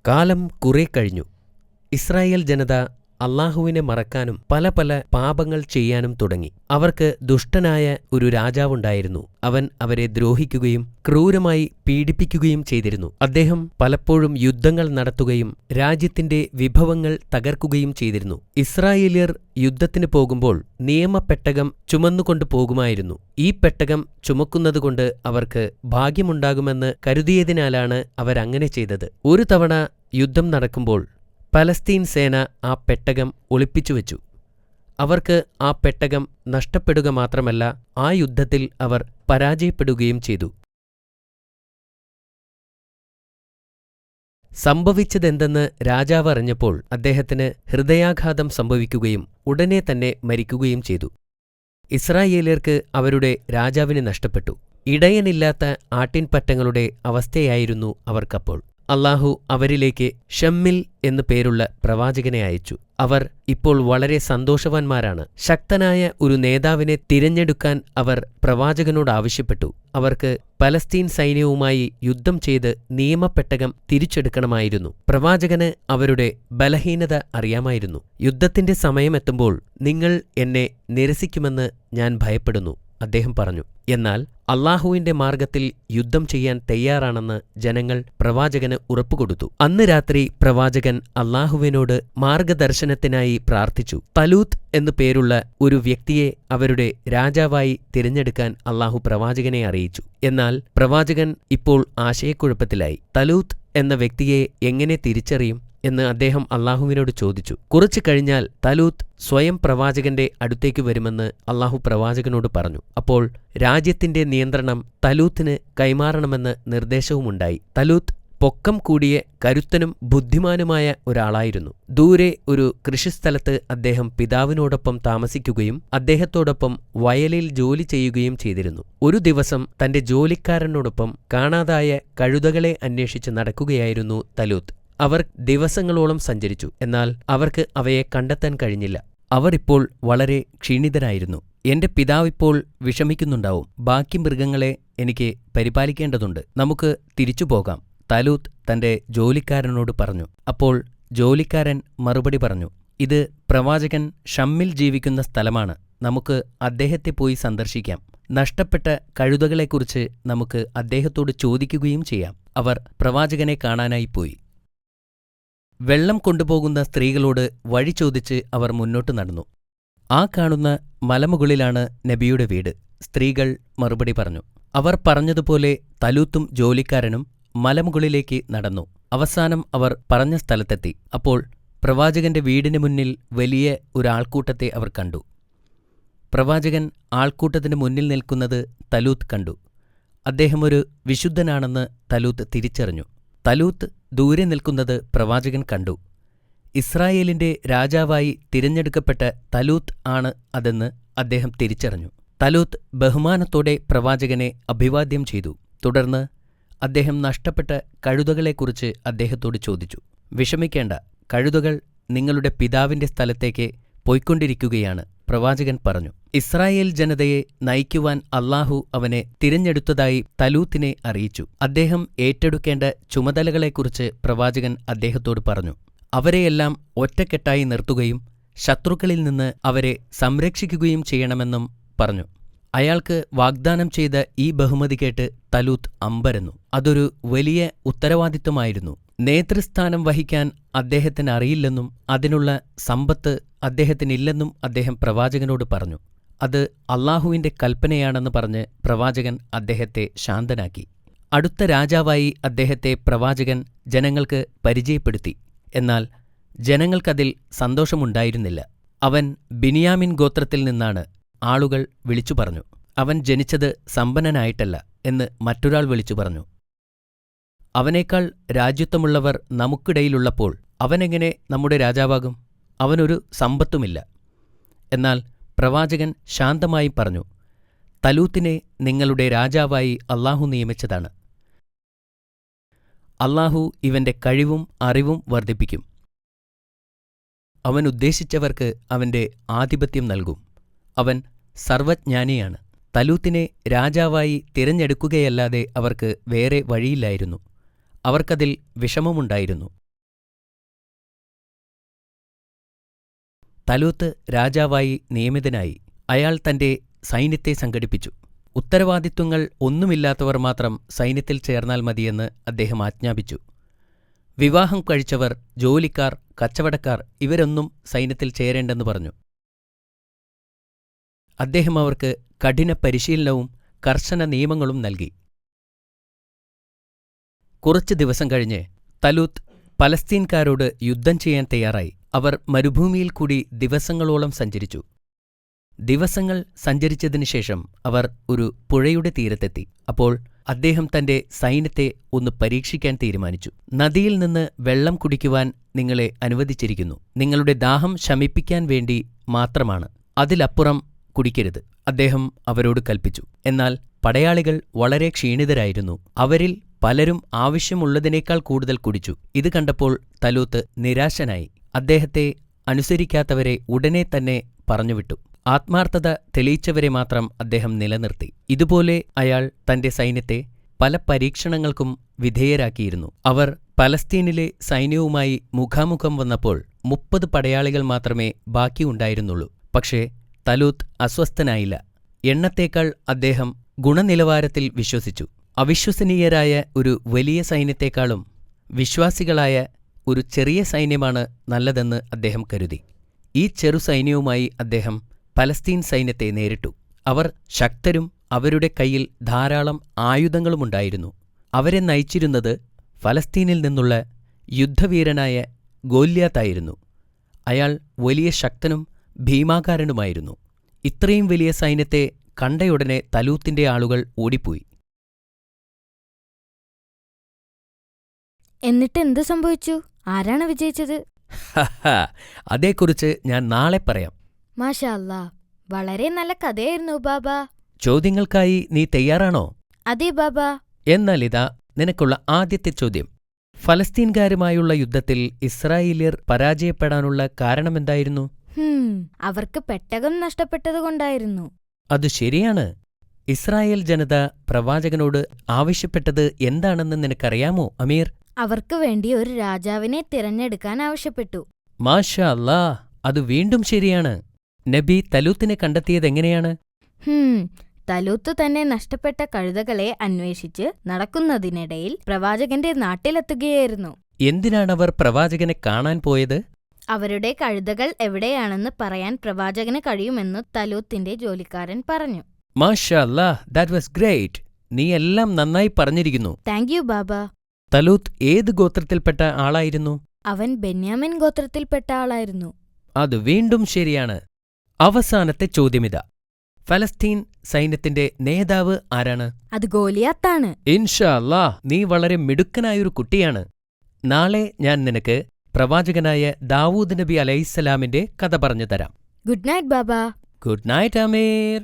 കാലം കുറെ കഴിഞ്ഞു. ഇസ്രായേൽ ജനത അല്ലാഹുവിനെ മറക്കാനും പല പല പാപങ്ങൾ ചെയ്യാനും തുടങ്ങി. അവർക്ക് ദുഷ്ടനായ ഒരു രാജാവുണ്ടായിരുന്നു. അവൻ അവരെ ദ്രോഹിക്കുകയും ക്രൂരമായി പീഡിപ്പിക്കുകയും ചെയ്തിരുന്നു. അദ്ദേഹം പലപ്പോഴും യുദ്ധങ്ങൾ നടത്തുകയും രാജ്യത്തിന്റെ വിഭവങ്ങൾ തകർക്കുകയും ചെയ്തിരുന്നു. ഇസ്രായേല്യർ യുദ്ധത്തിന് പോകുമ്പോൾ നിയമപ്പെട്ടകം ചുമന്നുകൊണ്ടു പോകുമായിരുന്നു. ഈ പെട്ടകം ചുമക്കുന്നതുകൊണ്ട് അവർക്ക് ഭാഗ്യമുണ്ടാകുമെന്ന് കരുതിയതിനാലാണ് അവരങ്ങനെ ചെയ്തത്. ഒരു തവണ യുദ്ധം നടക്കുമ്പോൾ പലസ്തീൻ സേന ആ പെട്ടകം ഒളിപ്പിച്ചുവെച്ചു. അവർക്ക് ആ പെട്ടകം നഷ്ടപ്പെടുക മാത്രമല്ല, ആ യുദ്ധത്തിൽ അവർ പരാജയപ്പെടുകയും ചെയ്തു. സംഭവിച്ചതെന്തെന്ന് രാജാവ് അറിഞ്ഞപ്പോൾ അദ്ദേഹത്തിന് ഹൃദയാഘാതം സംഭവിക്കുകയും ഉടനെ തന്നെ മരിക്കുകയും ചെയ്തു. ഇസ്രായേല്യർക്ക് അവരുടെ രാജാവിനെ നഷ്ടപ്പെട്ടു. ഇടയനില്ലാത്ത ആട്ടിൻപറ്റങ്ങളുടെ അവസ്ഥയായിരുന്നു അവർക്കപ്പോൾ. അല്ലാഹു അവരിലേക്ക് ഷമ്മിൽ എന്നു പേരുള്ള പ്രവാചകനെ അയച്ചു. അവർ ഇപ്പോൾ വളരെ സന്തോഷവാന്മാരാണ്. ശക്തനായ ഒരു നേതാവിനെ തിരഞ്ഞെടുക്കാൻ അവർ പ്രവാചകനോട് ആവശ്യപ്പെട്ടു. അവർക്ക് പലസ്തീൻ സൈന്യവുമായി യുദ്ധം ചെയ്ത് നിയമപ്പെട്ടകം തിരിച്ചെടുക്കണമായിരുന്നു. പ്രവാചകന് അവരുടെ ബലഹീനത അറിയാമായിരുന്നു. യുദ്ധത്തിന്റെ സമയമെത്തുമ്പോൾ നിങ്ങൾ എന്നെ നിരസിക്കുമെന്ന് ഞാൻ ഭയപ്പെടുന്നു, അദ്ദേഹം പറഞ്ഞു. എന്നാൽ അല്ലാഹുവിന്റെ മാർഗത്തിൽ യുദ്ധം ചെയ്യാൻ തയ്യാറാണെന്ന് ജനങ്ങൾ പ്രവാചകന് ഉറപ്പുകൊടുത്തു. അന്ന് രാത്രി പ്രവാചകൻ അല്ലാഹുവിനോട് മാർഗദർശനത്തിനായി പ്രാർത്ഥിച്ചു. തലൂത്ത് എന്നു പേരുള്ള ഒരു വ്യക്തിയെ അവരുടെ രാജാവായി തിരഞ്ഞെടുക്കാൻ അല്ലാഹു പ്രവാചകനെ അറിയിച്ചു. എന്നാൽ പ്രവാചകൻ ഇപ്പോൾ ആശയക്കുഴപ്പത്തിലായി. തലൂത്ത് എന്ന വ്യക്തിയെ എങ്ങനെ തിരിച്ചറിയും എന്ന് അദ്ദേഹം അല്ലാഹുവിനോട് ചോദിച്ചു. കുറച്ചു കഴിഞ്ഞാൽ തലൂത്ത് സ്വയം പ്രവാചകന്റെ അടുത്തേക്ക് വരുമെന്ന് അല്ലാഹു പ്രവാചകനോട് പറഞ്ഞു. അപ്പോൾ രാജ്യത്തിന്റെ നിയന്ത്രണം തലൂത്തിന് കൈമാറണമെന്ന് നിർദ്ദേശവുമുണ്ടായി. തലൂത്ത് പൊക്കം കൂടിയ കരുത്തനും ബുദ്ധിമാനുമായ ഒരാളായിരുന്നു. ദൂരെ ഒരു കൃഷിസ്ഥലത്ത് അദ്ദേഹം പിതാവിനോടൊപ്പം താമസിക്കുകയും അദ്ദേഹത്തോടൊപ്പം വയലിൽ ജോലി ചെയ്യുകയും ചെയ്തിരുന്നു. ഒരു ദിവസം തന്റെ ജോലിക്കാരനോടൊപ്പം കാണാതായ കഴുതകളെ അന്വേഷിച്ച് നടക്കുകയായിരുന്നു തലൂത്ത്. അവർ ദിവസങ്ങളോളം സഞ്ചരിച്ചു. എന്നാൽ അവർക്ക് അവയെ കണ്ടെത്താൻ കഴിഞ്ഞില്ല. അവർ ഇപ്പോൾ വളരെ ക്ഷീണിതരായിരുന്നു. എന്റെ പിതാവിപ്പോൾ വിഷമിക്കുന്നുണ്ടാവും. ബാക്കി മൃഗങ്ങളെ എനിക്ക് പരിപാലിക്കേണ്ടതുണ്ട്. നമുക്ക് തിരിച്ചു പോകാം, തലൂത്ത് തന്റെ ജോലിക്കാരനോട് പറഞ്ഞു. അപ്പോൾ ജോലിക്കാരൻ മറുപടി പറഞ്ഞു, ഇത് പ്രവാചകൻ ഷമ്മിൽ ജീവിക്കുന്ന സ്ഥലമാണ്. നമുക്ക് അദ്ദേഹത്തെ പോയി സന്ദർശിക്കാം. നഷ്ടപ്പെട്ട കഴുതകളെക്കുറിച്ച് നമുക്ക് അദ്ദേഹത്തോട് ചോദിക്കുകയും ചെയ്യാം. അവർ പ്രവാചകനെ കാണാനായി പോയി. വെള്ളം കൊണ്ടുപോകുന്ന സ്ത്രീകളോട് വഴി ചോദിച്ച് അവർ മുന്നോട്ട് നടന്നു. ആ കാണുന്ന മലമുകളിലാണ് നബിയുടെ വീട്. സ്ത്രീകൾ മറുപടി പറഞ്ഞു. അവർ പറഞ്ഞതുപോലെ തലൂത്തും ജോലിക്കാരനും മലമുകളിലേക്ക് നടന്നു. അവസാനം അവർ പറഞ്ഞ സ്ഥലത്തെത്തി. അപ്പോൾ പ്രവാചകന്റെ വീടിന് മുന്നിൽ വലിയ ഒരാൾക്കൂട്ടത്തെ അവർ കണ്ടു. പ്രവാചകൻ ആൾക്കൂട്ടത്തിന് മുന്നിൽ നിൽക്കുന്നത് തലൂത്ത് കണ്ടു. അദ്ദേഹം ഒരു വിശുദ്ധനാണെന്ന് തലൂത്ത് തിരിച്ചറിഞ്ഞു. തലൂത്ത് ദൂരെ നിൽക്കുന്നത് പ്രവാചകൻ കണ്ടു. ഇസ്രായേലിന്റെ രാജാവായി തിരഞ്ഞെടുക്കപ്പെട്ട തലൂത്ത് ആണ് അതെന്ന് അദ്ദേഹം തിരിച്ചറിഞ്ഞു. തലൂത്ത് ബഹുമാനത്തോടെ പ്രവാചകനെ അഭിവാദ്യം ചെയ്തു. തുടർന്ന് അദ്ദേഹം നഷ്ടപ്പെട്ട കഴുതകളെക്കുറിച്ച് അദ്ദേഹത്തോട് ചോദിച്ചു. വിഷമിക്കേണ്ട, കഴുതകൾ നിങ്ങളുടെ പിതാവിന്റെ സ്ഥലത്തേക്ക് പോയിക്കൊണ്ടിരിക്കുകയാണ്, പ്രവാചകൻ പറഞ്ഞു. ഇസ്രായേൽ ജനതയെ നയിക്കുവാൻ അല്ലാഹു അവനെ തിരഞ്ഞെടുത്തതായി തലൂത്തിനെ അറിയിച്ചു. അദ്ദേഹം ഏറ്റെടുക്കേണ്ട ചുമതലകളെക്കുറിച്ച് പ്രവാചകൻ അദ്ദേഹത്തോട് പറഞ്ഞു. അവരെയെല്ലാം ഒറ്റക്കെട്ടായി നിർത്തുകയും ശത്രുക്കളിൽ നിന്ന് അവരെ സംരക്ഷിക്കുകയും ചെയ്യണമെന്നും പറഞ്ഞു. അയാൾക്ക് വാഗ്ദാനം ചെയ്ത ഈ ബഹുമതി കേട്ട് തലൂത്ത് അമ്പരന്നു. അതൊരു വലിയ ഉത്തരവാദിത്വമായിരുന്നു. നേതൃസ്ഥാനം വഹിക്കാൻ അദ്ദേഹത്തിന് അറിയില്ലെന്നും അതിനുള്ള സമ്പത്ത് അദ്ദേഹത്തിനില്ലെന്നും അദ്ദേഹം പ്രവാചകനോട് പറഞ്ഞു. അത് അല്ലാഹുവിന്റെ കൽപ്പനയാണെന്ന് പറഞ്ഞ് പ്രവാചകൻ അദ്ദേഹത്തെ ശാന്തനാക്കി. അടുത്ത രാജാവായി അദ്ദേഹത്തെ പ്രവാചകൻ ജനങ്ങൾക്ക് പരിചയപ്പെടുത്തി. എന്നാൽ ജനങ്ങൾക്കതിൽ സന്തോഷമുണ്ടായിരുന്നില്ല. അവൻ ബിനിയാമിൻ ഗോത്രത്തിൽ നിന്നാണ്, ആളുകൾ വിളിച്ചു പറഞ്ഞു. അവൻ ജനിച്ചത് സമ്പന്നനായിട്ടല്ല എന്ന് മറ്റൊരാൾ വിളിച്ചു പറഞ്ഞു. അവനേക്കാൾ രാജ്യത്വമുള്ളവർ നമുക്കിടയിലുള്ളപ്പോൾ അവനെങ്ങനെ നമ്മുടെ രാജാവാകും? അവനൊരു സമ്പത്തുമില്ല. എന്നാൽ പ്രവാചകൻ ശാന്തമായി പറഞ്ഞു, തലൂത്തിനെ നിങ്ങളുടെ രാജാവായി അല്ലാഹു നിയമിച്ചതാണ്. അല്ലാഹു ഇവന്റെ കഴിവും അറിവും വർദ്ധിപ്പിക്കും. അവൻ ഉദ്ദേശിച്ചവർക്ക് അവന്റെ ആധിപത്യം നൽകും. അവൻ സർവജ്ഞാനിയാണ്. തലൂത്തിനെ രാജാവായി തിരഞ്ഞെടുക്കുകയല്ലാതെ അവർക്ക് വേറെ വഴിയില്ലായിരുന്നു. അവർക്കതിൽ വിഷമമുണ്ടായിരുന്നു. തലൂത്ത് രാജാവായി നിയമിതനായി. അയാൾ തന്റെ സൈന്യത്തെ സംഘടിപ്പിച്ചു. ഉത്തരവാദിത്വങ്ങൾ ഒന്നുമില്ലാത്തവർ മാത്രം സൈന്യത്തിൽ ചേർന്നാൽ മതിയെന്ന് അദ്ദേഹം ആജ്ഞാപിച്ചു. വിവാഹം കഴിച്ചവർ, ജോലിക്കാർ, കച്ചവടക്കാർ ഇവരൊന്നും സൈന്യത്തിൽ ചേരേണ്ടെന്ന് പറഞ്ഞു. അദ്ദേഹം അവർക്ക് കഠിന പരിശീലനവും കർശന നിയമങ്ങളും നൽകി. കുറച്ച് ദിവസം കഴിഞ്ഞ് തലൂത്ത് പലസ്തീൻകാരോട് യുദ്ധം ചെയ്യാൻ തയ്യാറായി. അവർ മരുഭൂമിയിൽ കൂടി ദിവസങ്ങളോളം സഞ്ചരിച്ചു. ദിവസങ്ങൾ സഞ്ചരിച്ചതിനു ശേഷം അവർ ഒരു പുഴയുടെ തീരത്തെത്തി. അപ്പോൾ അദ്ദേഹം തന്റെ സൈന്യത്തെ ഒന്ന് പരീക്ഷിക്കാൻ തീരുമാനിച്ചു. നദിയിൽ നിന്ന് വെള്ളം കുടിക്കുവാൻ നിങ്ങളെ അനുവദിച്ചിരിക്കുന്നു. നിങ്ങളുടെ ദാഹം ശമിപ്പിക്കാൻ വേണ്ടി മാത്രമാണ്. അതിലപ്പുറം കുടിക്കരുത്, അദ്ദേഹം അവരോട് കൽപ്പിച്ചു. എന്നാൽ പടയാളികൾ വളരെ ക്ഷീണിതരായിരുന്നു. അവരിൽ പലരും ആവശ്യമുള്ളതിനേക്കാൾ കൂടുതൽ കുടിച്ചു. ഇത് കണ്ടപ്പോൾ തലൂത്ത് നിരാശനായി. അദ്ദേഹത്തെ അനുസരിക്കാത്തവരെ ഉടനെ തന്നെ പറഞ്ഞുവിട്ടു. ആത്മാർത്ഥത തെളിയിച്ചവരെ മാത്രം അദ്ദേഹം നിലനിർത്തി. ഇതുപോലെ അയാൾ തന്റെ സൈന്യത്തെ പല പരീക്ഷണങ്ങൾക്കും വിധേയരാക്കിയിരുന്നു. അവർ പലസ്തീനിലെ സൈന്യവുമായി മുഖാമുഖം വന്നപ്പോൾ 30 പടയാളികൾ മാത്രമേ ബാക്കിയുണ്ടായിരുന്നുള്ളൂ. പക്ഷേ തലൂത്ത് അസ്വസ്ഥനായില്ല. എണ്ണത്തേക്കാൾ അദ്ദേഹം ഗുണനിലവാരത്തിൽ വിശ്വസിച്ചു. അവിശ്വസനീയരായ ഒരു വലിയ സൈന്യത്തെക്കാളും വിശ്വാസികളായ ഒരു ചെറിയ സൈന്യമാണ് നല്ലതെന്ന് അദ്ദേഹം കരുതി. ഈ ചെറു സൈന്യവുമായി അദ്ദേഹം പലസ്തീൻ സൈന്യത്തെ നേരിട്ടു. അവർ ശക്തരും അവരുടെ കയ്യിൽ ധാരാളം ആയുധങ്ങളുമുണ്ടായിരുന്നു. അവരെ നയിച്ചിരുന്നത് ഫലസ്തീനിൽ നിന്നുള്ള യുദ്ധവീരനായ ഗോല്യാത്തായിരുന്നു. അയാൾ വലിയ ശക്തനും ഭീമാകാരനുമായിരുന്നു. ഇത്രയും വലിയ സൈന്യത്തെ കണ്ടയുടനെ തലൂത്തിന്റെ ആളുകൾ ഓടിപ്പോയി. എന്നിട്ട് എന്ത് സംഭവിച്ചു? ആരാണ് വിജയിച്ചത്? അതേക്കുറിച്ച് ഞാൻ നാളെ പറയാം. മാഷാ അല്ലാ, വളരെ നല്ല കഥയായിരുന്നു ബാബാ. ചോദ്യങ്ങൾക്കായി നീ തയ്യാറാണോ? അതെ ബാബാ. എന്നാൽ ഇതാ നിനക്കുള്ള ആദ്യത്തെ ചോദ്യം. ഫലസ്തീൻകാരുമായുള്ള യുദ്ധത്തിൽ ഇസ്രായേല്യർ പരാജയപ്പെടാനുള്ള കാരണമെന്തായിരുന്നു? അവർക്ക് പെട്ടകം നഷ്ടപ്പെട്ടതുകൊണ്ടായിരുന്നു. അത് ശരിയാണ്. ഇസ്രായേൽ ജനത പ്രവാചകനോട് ആവശ്യപ്പെട്ടത് എന്താണെന്ന് നിനക്കറിയാമോ അമീർ? അവർക്ക് വേണ്ടി ഒരു രാജാവിനെ തിരഞ്ഞെടുക്കാൻ ആവശ്യപ്പെട്ടു. മാഷാ അല്ലാ, അത് വീണ്ടും ശരിയാണ്. നബി തലൂത്തിനെ കണ്ടെത്തിയതെങ്ങനെയാണ്? തലൂത്ത് തന്നെ നഷ്ടപ്പെട്ട കഴുതകളെ അന്വേഷിച്ച് നടക്കുന്നതിനിടയിൽ പ്രവാചകന്റെ നാട്ടിലെത്തുകയായിരുന്നു. എന്തിനാണവർ പ്രവാചകനെ കാണാൻ പോയത്? അവരുടെ കഴുതകൾ എവിടെയാണെന്ന് പറയാൻ പ്രവാചകന് കഴിയുമെന്ന് തലൂത്തിന്റെ ജോലിക്കാരൻ പറഞ്ഞു. മാഷാ അല്ലാ, ദാറ്റ് വാസ് ഗ്രേറ്റ്. നീ എല്ലാം നന്നായി പറഞ്ഞിരിക്കുന്നു. Thank you Baba. തലൂത്ത് ഏത് ഗോത്രത്തിൽപ്പെട്ട ആളായിരുന്നു? അവൻ ബെന്യാമിൻ ഗോത്രത്തിൽപ്പെട്ട ആളായിരുന്നു. അത് വീണ്ടും ശരിയാണ്. അവസാനത്തെ ചോദ്യമിതാ. ഫലസ്തീൻ സൈന്യത്തിന്റെ നേതാവ് ആരാണ്? അത് ഗോലിയാത്താണ്. ഇൻഷാ അല്ലാ, നീ വളരെ മിടുക്കനായൊരു കുട്ടിയാണ്. നാളെ ഞാൻ നിനക്ക് പ്രവാചകനായ ദാവൂദ് നബി അലൈഹിസ്സലാമിന്റെ കഥ പറഞ്ഞു തരാം. ഗുഡ് നൈറ്റ് ബാബാ. ഗുഡ് നൈറ്റ് അമീർ.